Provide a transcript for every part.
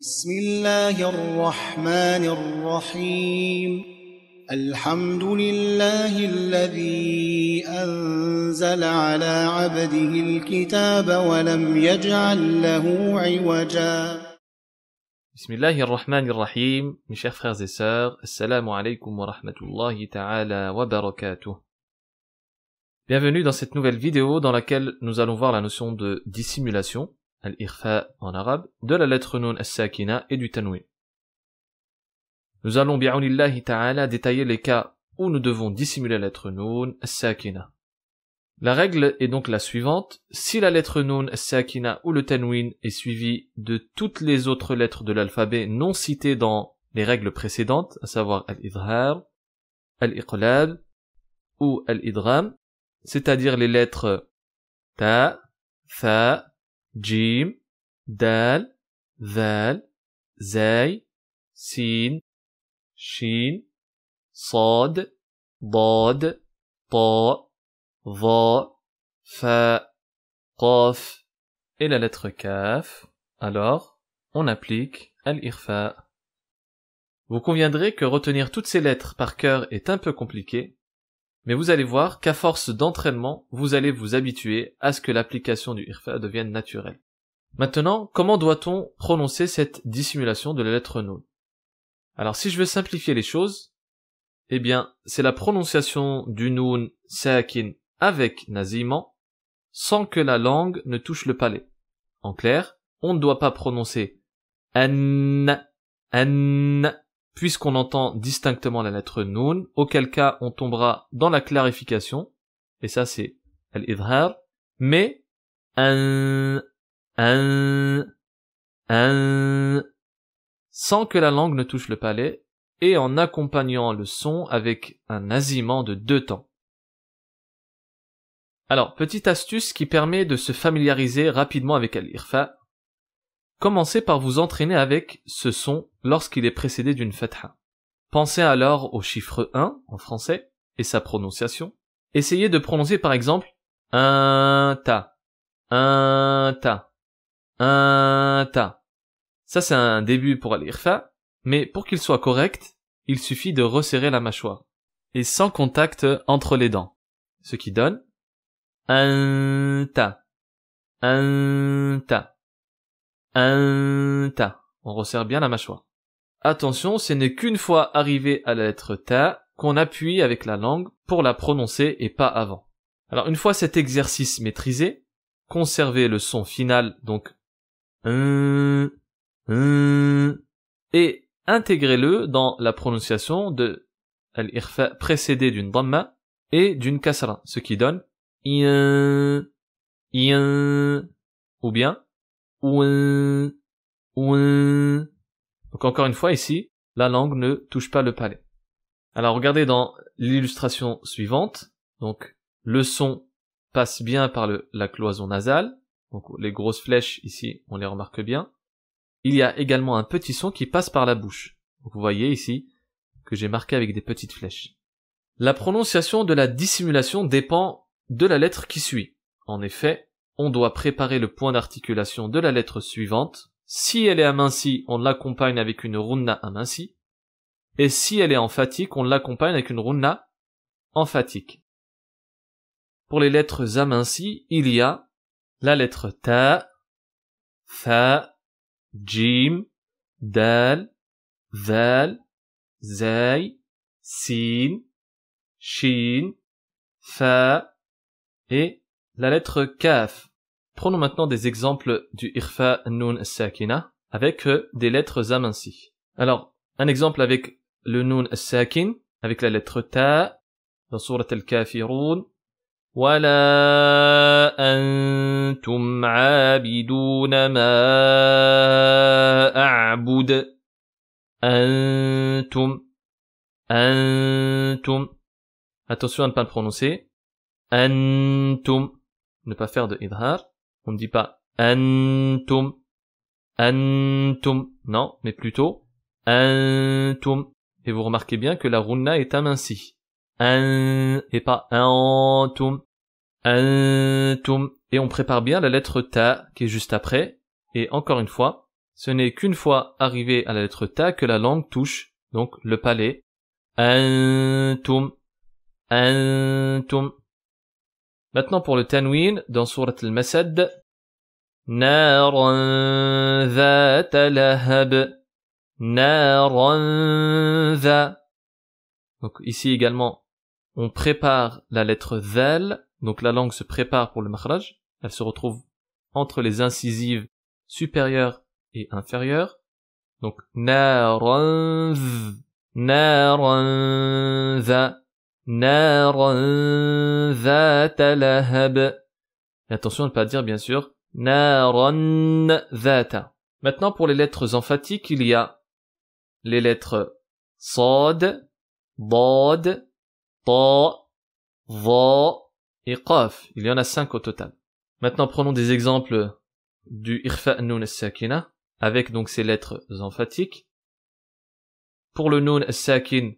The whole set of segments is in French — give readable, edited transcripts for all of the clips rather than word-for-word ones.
بسم الله الرحمن الرحيم الحمد لله الذي أنزل على عبده الكتاب ولم يجعل له عوجا. Bismillahir Rahmanir Rahim, mes chers frères et sœurs, assalamu alaikum wa rahmatullahi ta'ala wa barakatuh. Bienvenue dans cette nouvelle vidéo dans laquelle nous allons voir la notion de dissimulation, al-irfa en arabe, de la lettre nun as-sakina et du tanwin. Nous allons bi'aunillahi ta'ala détailler les cas où nous devons dissimuler la lettre nun as-sakina. La règle est donc la suivante: si la lettre nun as-sakina ou le tanwin est suivi de toutes les autres lettres de l'alphabet non citées dans les règles précédentes, à savoir al-idhar, al-iqlab ou al-idgham, c'est-à-dire les lettres ta, tha, jim, dal, dhal, zay, sin, shin, sad, dad, ta, dha, fa, qaf et la lettre kaf, alors on applique al-irfa. Vous conviendrez que retenir toutes ces lettres par cœur est un peu compliqué, mais vous allez voir qu'à force d'entraînement, vous allez vous habituer à ce que l'application du irfa devienne naturelle. Maintenant, comment doit-on prononcer cette dissimulation de la lettre nun? Alors si je veux simplifier les choses, eh bien, c'est la prononciation du nun sakin avec nasillement, sans que la langue ne touche le palais. En clair, on ne doit pas prononcer an, puisqu'on entend distinctement la lettre nun, auquel cas on tombera dans la clarification, et ça c'est al-idhar, mais sans que la langue ne touche le palais, et en accompagnant le son avec un nasillement de 2 temps. Alors, petite astuce qui permet de se familiariser rapidement avec al-irfa. Commencez par vous entraîner avec ce son lorsqu'il est précédé d'une fatha. Pensez alors au chiffre 1 en français et sa prononciation. Essayez de prononcer par exemple un ta, un ta, un ta. Ça c'est un début pour al-irfa, mais pour qu'il soit correct, il suffit de resserrer la mâchoire et sans contact entre les dents, ce qui donne un ta, un ta, un ta. On resserre bien la mâchoire. Attention, ce n'est qu'une fois arrivé à la lettre ta qu'on appuie avec la langue pour la prononcer et pas avant. Alors une fois cet exercice maîtrisé, conservez le son final, donc et intégrez-le dans la prononciation de al-irfa précédé d'une dhamma et d'une kasra, ce qui donne ou bien donc encore une fois ici, la langue ne touche pas le palais. Alors regardez dans l'illustration suivante, donc le son passe bien par la cloison nasale, donc les grosses flèches ici on les remarque bien. Il y a également un petit son qui passe par la bouche. Donc vous voyez ici que j'ai marqué avec des petites flèches. La prononciation de la dissimulation dépend de la lettre qui suit. En effet, on doit préparer le point d'articulation de la lettre suivante. Si elle est amincie, on l'accompagne avec une runna amincie. Et si elle est emphatique, on l'accompagne avec une runna emphatique. Pour les lettres amincies, il y a la lettre ta, tha, jim, dal, dhal, zay, sin, shin, fa et la lettre kaf. Prenons maintenant des exemples du irfa nun as-sakina avec des lettres amincies. Alors, un exemple avec le nun as-sakin, avec la lettre ta, dans sourate al-kafirun. وَلَا أَنْتُمْ عَابِدُونَ مَا أَعْبُدُ أَنْتُمْ. Attention à ne pas le prononcer. أَنْتُمْ. Ne pas faire de idhar. On ne dit pas أَنْتُمْ. Non, mais plutôt أَنْتُمْ. Et vous remarquez bien que la runna est amincie. Et pas antum. Et on prépare bien la lettre ta qui est juste après. Et encore une fois, ce n'est qu'une fois arrivé à la lettre ta que la langue touche donc le palais. Antum, antum. Maintenant pour le tanwin dans sourate al-Masad, naran dhata lahab, naran dha. Donc ici également, on prépare la lettre dhal, donc la langue se prépare pour le makhraj, elle se retrouve entre les incisives supérieures et inférieures. Donc naran dh, naran dha, naran dhata lahab. Et attention à ne pas dire bien sûr naran dhata. Maintenant pour les lettres emphatiques, il y a les lettres sad, dad, ta, dha et qaf. Il y en a 5 au total. Maintenant prenons des exemples du irfa nun as-sakina avec donc ces lettres emphatiques. Pour le nun as-sakin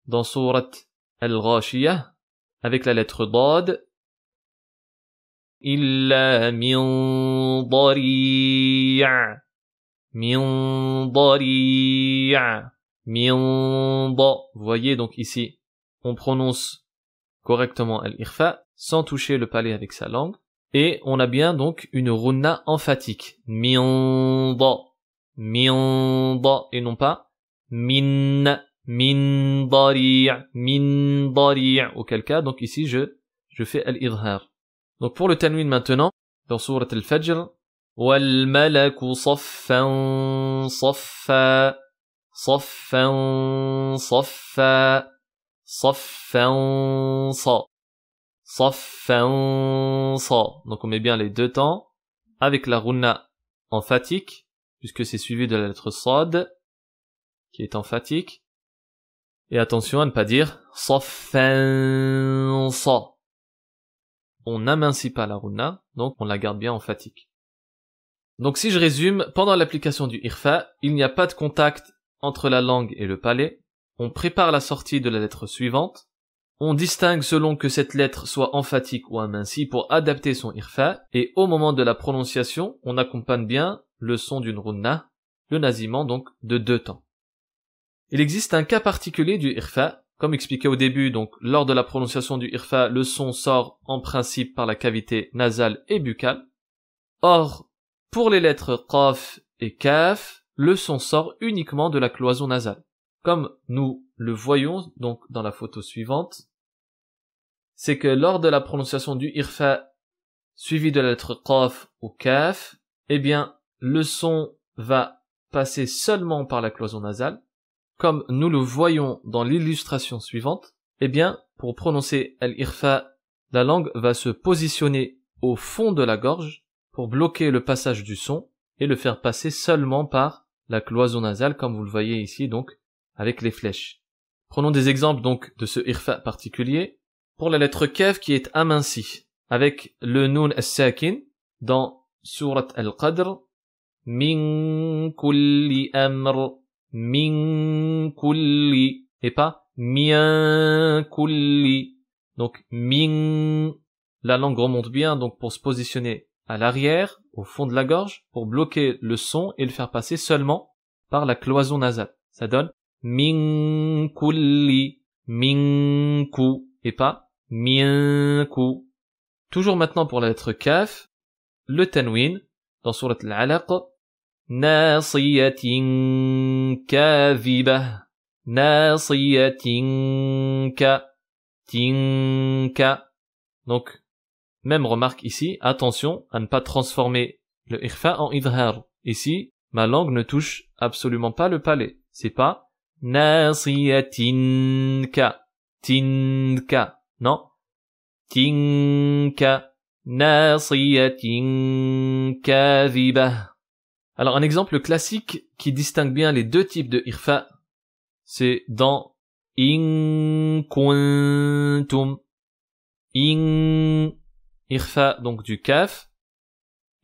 dans sourate al-Ghashiyah avec la lettre dad, illa min dari', min dari', min da. Vous voyez donc ici, on prononce correctement al-irfa sans toucher le palais avec sa langue. Et on a bien donc une runna emphatique. Min da, et non pas min, min dari', auquel cas, donc ici je fais al-idhar. Donc pour le tanwin maintenant, dans sourate al-Fajr, wal malaku saffan saffa, saffan saffa, saffan sa. Saffan sa. Donc on met bien les deux temps avec la runna emphatique puisque c'est suivi de la lettre sad qui est emphatique. Et attention à ne pas dire saffan sa. On n'amincit pas la runna, donc on la garde bien emphatique. Donc si je résume, pendant l'application du irfa, il n'y a pas de contact entre la langue et le palais. On prépare la sortie de la lettre suivante. On distingue selon que cette lettre soit emphatique ou amincie pour adapter son irfa, et au moment de la prononciation, on accompagne bien le son d'une runna, le nasillement donc de 2 temps. Il existe un cas particulier du irfa, comme expliqué au début, donc lors de la prononciation du irfa, le son sort en principe par la cavité nasale et buccale. Or, pour les lettres qaf et kaf, le son sort uniquement de la cloison nasale. Comme nous le voyons donc dans la photo suivante, c'est que lors de la prononciation du irfa suivi de la lettre qaf ou kaf, eh bien le son va passer seulement par la cloison nasale. Comme nous le voyons dans l'illustration suivante, eh bien pour prononcer al-irfa, la langue va se positionner au fond de la gorge pour bloquer le passage du son et le faire passer seulement par la cloison nasale comme vous le voyez ici donc avec les flèches. Prenons des exemples donc de ce irfa particulier. Pour la lettre kaf qui est amincie, avec le nun as-sakin dans sourate al-Qadr, min kulli amr, min kulli, et pas mien kulli. Donc min, la langue remonte bien donc pour se positionner à l'arrière, au fond de la gorge, pour bloquer le son et le faire passer seulement par la cloison nasale. Ça donne min kulli, minku, et pas minku. Toujours maintenant pour la lettre kaf, le tanwin, dans sourate al-Alaq, nasiyatin kadhibah, nasiyatin ka, tinka. Donc, même remarque ici, attention à ne pas transformer le irfa en idhar. Ici, ma langue ne touche absolument pas le palais. C'est pas nasiyatinka, tinka. Non. Tinka, nasiyatin kadhibah. Alors un exemple classique qui distingue bien les deux types de irfa, c'est dans in kuntum. In, irfa donc du kaf,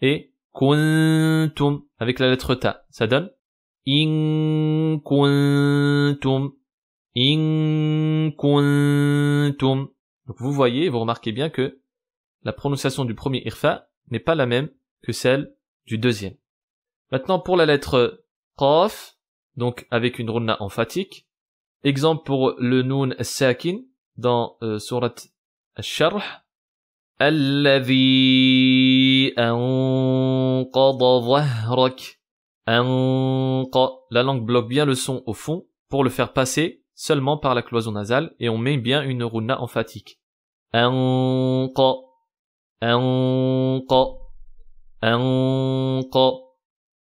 et kuntum avec la lettre ta. Ça donne in kuntum, in kuntum. Donc vous voyez, vous remarquez bien que la prononciation du premier irfa n'est pas la même que celle du deuxième. Maintenant pour la lettre Qaf, donc avec une runna emphatique. Exemple pour le noun as-sakin dans sourate Ash-Sharh. Alladhi anqadha dhahrak. La langue bloque bien le son au fond pour le faire passer seulement par la cloison nasale et on met bien une runna emphatique. Anqa.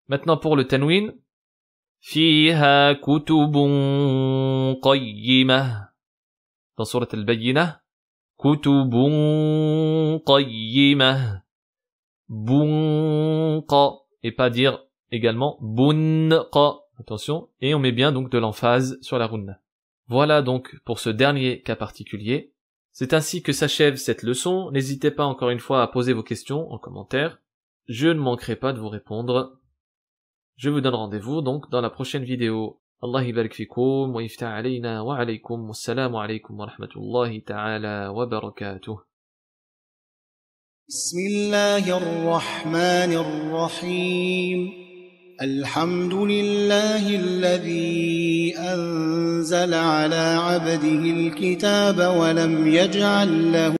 Maintenant pour le tanwin. Fiha kutubun qayyimah. Dans surat al-Bayyinah. Kutubun qayyimah. Bunqa. Et pas dire également bunqa. Attention. Et on met bien donc de l'emphase sur la runna. Voilà donc pour ce dernier cas particulier. C'est ainsi que s'achève cette leçon. N'hésitez pas encore une fois à poser vos questions en commentaire. Je ne manquerai pas de vous répondre. Je vous donne rendez-vous donc dans la prochaine vidéo. Allah yabarik fikum wa yiftah alayna wa alaykum. Wassalamu alaykum wa rahmatullahi ta'ala wa barakatuh. Bismillahir Rahmanir Rahim. Alhamdulillahi alladhi anzala ala 'abdihi al-kitaba wa lam yaj'al lahu